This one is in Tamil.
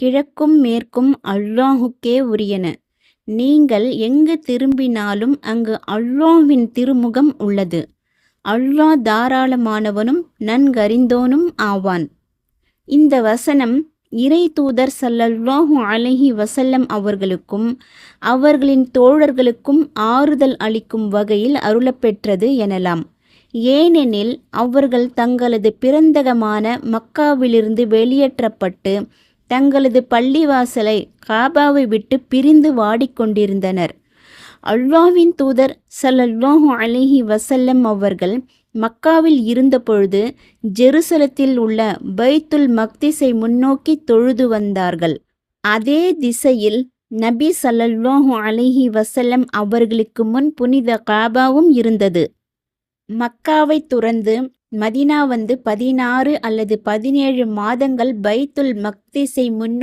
கிழக்கும் மேற்கும் அல்லாஹுக்கே உரியன. நீங்கள் எங்கு திரும்பினாலும் அங்கு அல்லாஹ்வின் திருமுகம் உள்ளது. அல்லாஹ் தாராளமானவனும் நன்கறிந்தோனும் ஆவான். இந்த வசனம் இறை தூதர் ஸல்லல்லாஹு அலைஹி வஸல்லம் அவர்களுக்கும் அவர்களின் தோழர்களுக்கும் ஆறுதல் அளிக்கும் வகையில் அருளப்பெற்றது எனலாம். ஏனெனில் அவர்கள் தங்களது பிறந்தகமான மக்காவிலிருந்து வெளியேற்றப்பட்டு தங்களது பள்ளிவாசலை காபாவை விட்டு பிரிந்து வாடிக்கொண்டிருந்தனர். அல்லாஹ்வின் தூதர் ஸல்லல்லாஹு அலைஹி வஸல்லம் அவர்கள் மக்காவில் இருந்தபொழுது ஜெருசலத்தில் உள்ள பைத்துல் மக்திஸை முன்னோக்கி தொழுது வந்தார்கள். அதே திசையில் நபி ஸல்லல்லாஹு அலைஹி வஸல்லம் அவர்களுக்கு முன் புனித காபாவும் இருந்தது. மக்காவை துறந்து மதீனா வந்து 16 அல்லது 17 மாதங்கள் பைத்துல் மக்திஸை முன்னோக்கி